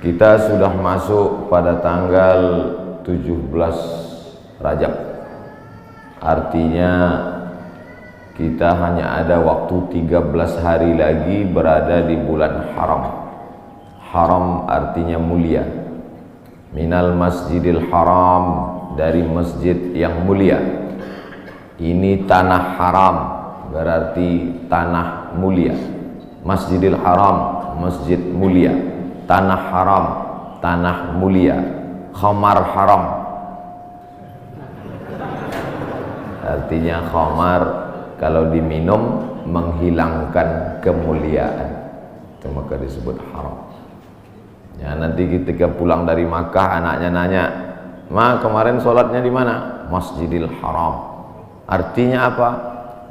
Kita sudah masuk pada tanggal 17 Rajab. Artinya kita hanya ada waktu 13 hari lagi berada di bulan haram. Haram artinya mulia. Minal masjidil haram, dari masjid yang mulia. Ini tanah haram, berarti tanah mulia. Masjidil haram, masjid mulia. Tanah haram, tanah mulia. Khamar haram, artinya khamar kalau diminum menghilangkan kemuliaan, itu maka disebut haram. Ya, nanti ketika pulang dari Makkah anaknya nanya, "Ma, kemarin sholatnya di mana?" Masjidil Haram. Artinya apa?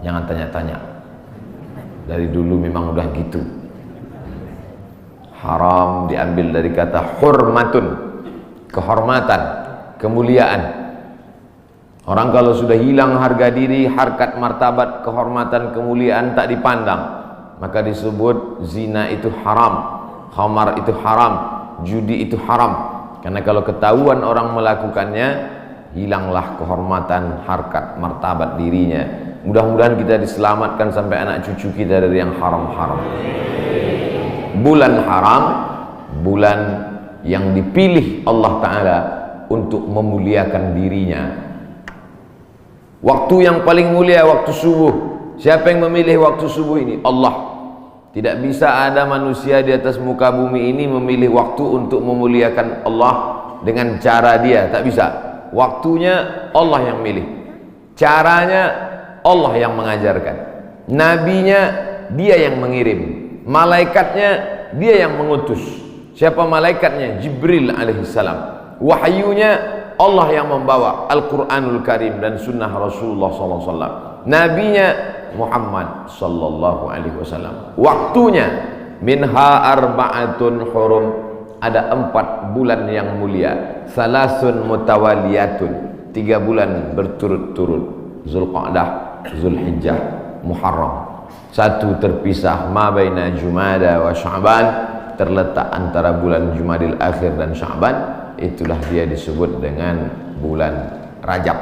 Jangan tanya-tanya. Dari dulu memang udah gitu. Haram diambil dari kata hurmatun, kehormatan, kemuliaan. Orang kalau sudah hilang harga diri, harkat martabat, kehormatan, kemuliaan tak dipandang, maka disebut zina itu haram, khamar itu haram, judi itu haram. Karena kalau ketahuan orang melakukannya, hilanglah kehormatan, harkat, martabat dirinya. Mudah-mudahan kita diselamatkan sampai anak cucu kita dari yang haram-haram. Bulan haram, bulan yang dipilih Allah Ta'ala untuk memuliakan dirinya. Waktu yang paling mulia waktu subuh. Siapa yang memilih waktu subuh ini? Allah. Tidak bisa ada manusia di atas muka bumi ini memilih waktu untuk memuliakan Allah dengan cara dia. Tak bisa. Waktunya Allah yang milih. Caranya Allah yang mengajarkan. Nabinya dia yang mengirim. Malaikatnya dia yang mengutus. Siapa malaikatnya? Jibril alaihissalam. Wahyunya Allah yang membawa Al-Quranul Karim dan sunnah Rasulullah SAW. Nabinya Muhammad sallallahu alaihi wasallam. Waktunya minha arba'atun hurum, ada 4 bulan yang mulia. Salasun mutawaliyatun, 3 bulan berturut-turut. Zulqa'dah, Zulhijjah, Muharram. 1 terpisah, ma baina Jumada wa Sya'ban, terletak antara bulan Jumadil Akhir dan Sya'ban. Itulah dia disebut dengan bulan Rajab.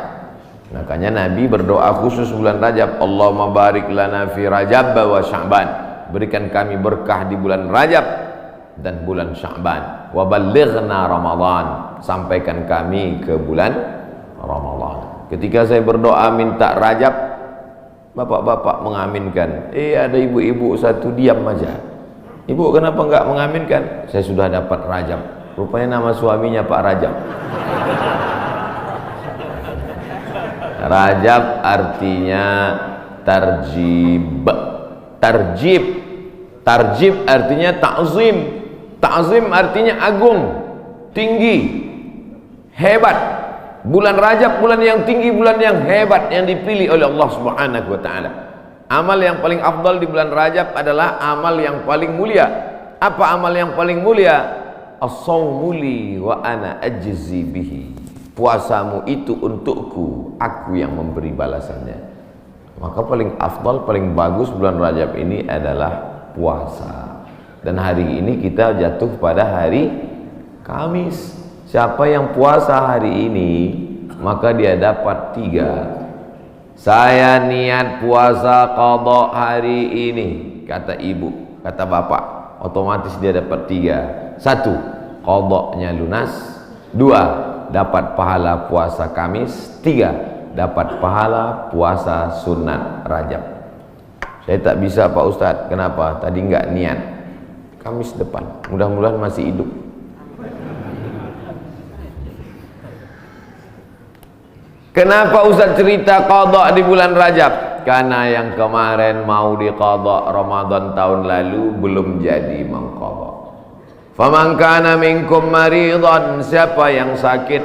Makanya Nabi berdoa khusus bulan Rajab, Allahumma barik lana fi Rajab wa Sya'ban, berikan kami berkah di bulan Rajab dan bulan Sya'ban. Wa ballighna Ramadan, sampaikan kami ke bulan Ramadan. Ketika saya berdoa minta Rajab, bapak-bapak mengaminkan. Ada ibu-ibu satu diam aja. Ibu kenapa enggak mengaminkan? Saya sudah dapat Rajab. Rupanya nama suaminya Pak Rajab. Rajab artinya tarjib. Tarjib. Tarjib artinya ta'zim. Ta'zim artinya agung, tinggi, hebat. Bulan Rajab bulan yang tinggi, bulan yang hebat yang dipilih oleh Allah Subhanahu wa taala. Amal yang paling afdal di bulan Rajab adalah amal yang paling mulia. Apa amal yang paling mulia? As-sawmu li wa ana ajzi bihi. Puasamu itu untukku, aku yang memberi balasannya. Maka paling afdal, paling bagus bulan Rajab ini adalah puasa. Dan hari ini kita jatuh pada hari Kamis. Siapa yang puasa hari ini, maka dia dapat 3. Saya niat puasa qadha hari ini, kata ibu, kata bapak, otomatis dia dapat 3. 1, qadhanya lunas. 2, dapat pahala puasa Kamis. 3, dapat pahala puasa sunat Rajab. Saya tak bisa Pak Ustadz. Kenapa? Tadi enggak niat. Kamis depan, mudah-mudahan masih hidup. Kenapa Ustadz cerita qadha di bulan Rajab? Karena yang kemarin mau diqadha Ramadan tahun lalu belum jadi mengqadha. Faman kana minkum maridan, siapa yang sakit,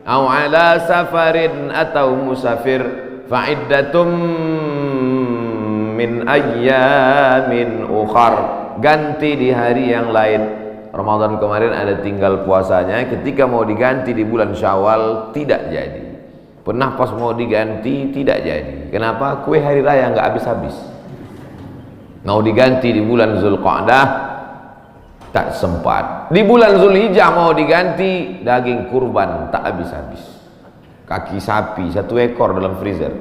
au ala safarin atau musafir, fa iddatum min ayyamin ukhar, ganti di hari yang lain. Ramadan kemarin ada tinggal puasanya, ketika mau diganti di bulan Syawal tidak jadi. Pernah pas mau diganti tidak jadi. Kenapa? Kue hari raya nggak habis-habis. Mau diganti di bulan Zulqa'dah tak sempat. Di bulan Zulhijjah mau diganti, daging kurban tak habis-habis, kaki sapi 1 ekor dalam freezer.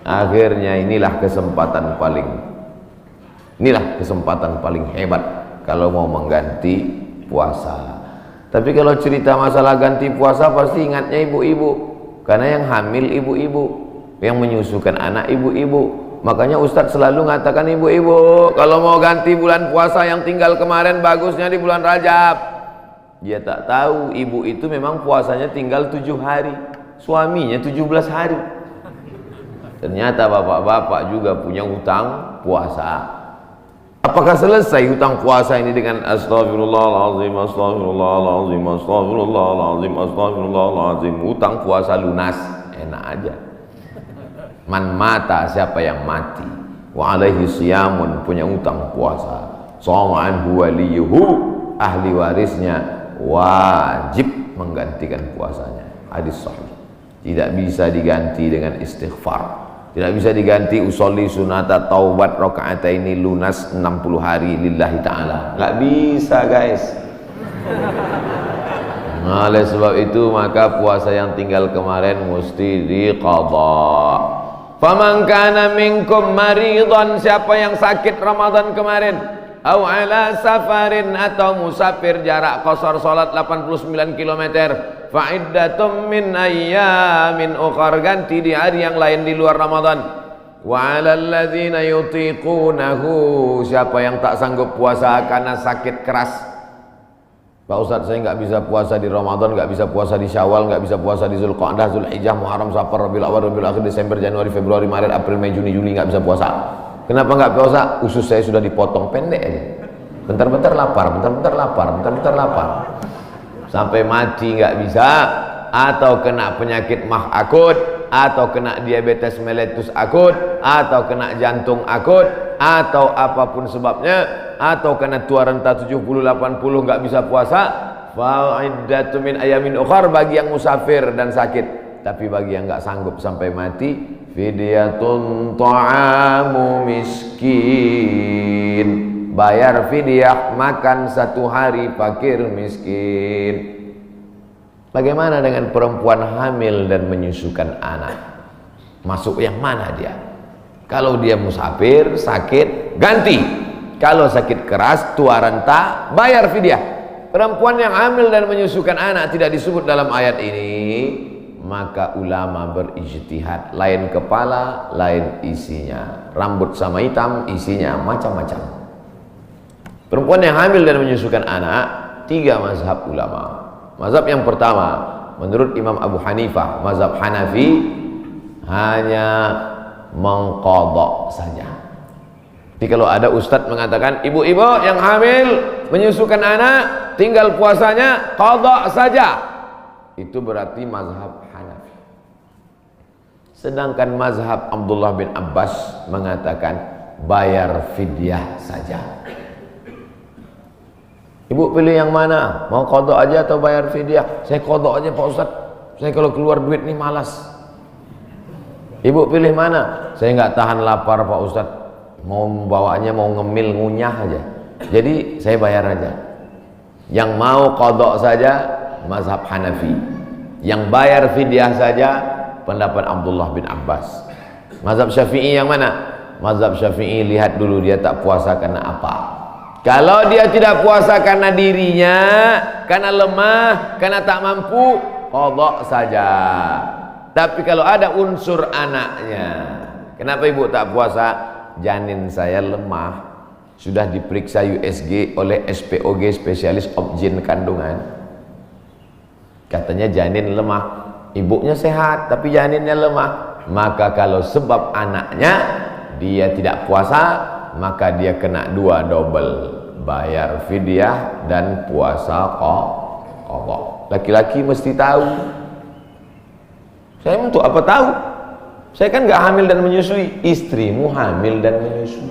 Akhirnya inilah kesempatan paling hebat kalau mau mengganti puasa. Tapi kalau cerita masalah ganti puasa pasti ingatnya ibu-ibu, karena yang hamil ibu-ibu, yang menyusukan anak ibu-ibu. Makanya Ustadz selalu mengatakan ibu-ibu, kalau mau ganti bulan puasa yang tinggal kemarin, bagusnya di bulan Rajab. Dia tak tahu ibu itu memang puasanya tinggal 7 hari, suaminya 17 hari. Ternyata bapak-bapak juga punya hutang puasa. Apakah selesai hutang puasa ini dengan astagfirullahaladzim, astagfirullahaladzim, astagfirullahaladzim, astagfirullahaladzim? Hutang puasa lunas, enak aja. Man mata, siapa yang mati, wa alaihi siyamun, punya utang puasa, shoma anhu waliyuhu, ahli warisnya wajib menggantikan puasanya. Hadis sahih. Tidak bisa diganti dengan istighfar, tidak bisa diganti usolli sunata taubat rakaataini lunas 60 hari lillahi ta'ala, nggak bisa guys. Nah, oleh sebab itu maka puasa yang tinggal kemarin mesti diqadha. Faman kana minkum maridhan, siapa yang sakit Ramadan kemarin, au ala safarin, atau musafir jarak qasar salat 89 km, fa iddatum min ayyamin ukhar, ganti di hari yang lain di luar Ramadan. Wa 'alal ladzina yutiqunahu, siapa yang tak sanggup puasa karena sakit keras. Pak Ustadz, saya nggak bisa puasa di Ramadan, nggak bisa puasa di Syawal, nggak bisa puasa di Zulqa'dah, Zulhijjah, Muharram, Safar, Rabiul Awal, Rabiul Akhir, Desember, Januari, Februari, Maret, April, Mei, Juni, Juli, nggak bisa puasa. Kenapa nggak puasa? Usus saya sudah dipotong pendek aja. Bentar-bentar lapar, bentar-bentar lapar, bentar-bentar lapar. Sampai mati nggak bisa, atau kena penyakit mah akut, atau kena diabetes mellitus akut, atau kena jantung akut, atau apapun sebabnya, atau kena tua renta 70-80 nggak bisa puasa, fa'iddatu min ayamin ukhar, bagi yang musafir dan sakit. Tapi bagi yang nggak sanggup sampai mati, fidyatun ta'amu miskin, bayar fidyah, makan 1 hari fakir miskin. Bagaimana dengan perempuan hamil dan menyusukan anak? Masuk yang mana dia? Kalau dia musafir, sakit, ganti. Kalau sakit keras, tua renta, bayar fidyah. Perempuan yang hamil dan menyusukan anak tidak disebut dalam ayat ini, maka ulama berijtihad, lain kepala, lain isinya. Rambut sama hitam, isinya macam-macam. Perempuan yang hamil dan menyusukan anak, 3 mazhab ulama. Mazhab yang pertama, menurut Imam Abu Hanifah, mazhab Hanafi, hanya mengqadha saja. Jadi kalau ada ustadz mengatakan ibu-ibu yang hamil menyusukan anak tinggal puasanya qadha saja, itu berarti mazhab Hanafi. Sedangkan mazhab Abdullah bin Abbas mengatakan bayar fidyah saja. Ibu pilih yang mana? Mau qadha aja atau bayar fidyah? Saya qadha aja Pak Ustadz, saya kalau keluar duit nih malas. Ibu pilih mana? Saya nggak tahan lapar Pak Ustadz, mau bawanya mau ngemil ngunyah aja, jadi saya bayar aja. Yang mau qadha saja mazhab Hanafi, yang bayar fidyah saja pendapat Abdullah bin Abbas. Mazhab Syafi'i yang mana? Mazhab Syafi'i lihat dulu dia tak puasa karena apa. Kalau dia tidak puasa karena dirinya, karena lemah, karena tak mampu, qadha saja. Tapi kalau ada unsur anaknya, kenapa ibu tak puasa? Janin saya lemah, sudah diperiksa USG oleh SPOG, spesialis obgyn kandungan, katanya janin lemah. Ibunya sehat tapi janinnya lemah, maka kalau sebab anaknya dia tidak puasa, maka dia kena 2 double, bayar fidyah dan puasa qadha. Laki-laki mesti tahu. Saya untuk apa tahu? Saya kan nggak hamil dan menyusui, istrimu hamil dan menyusui.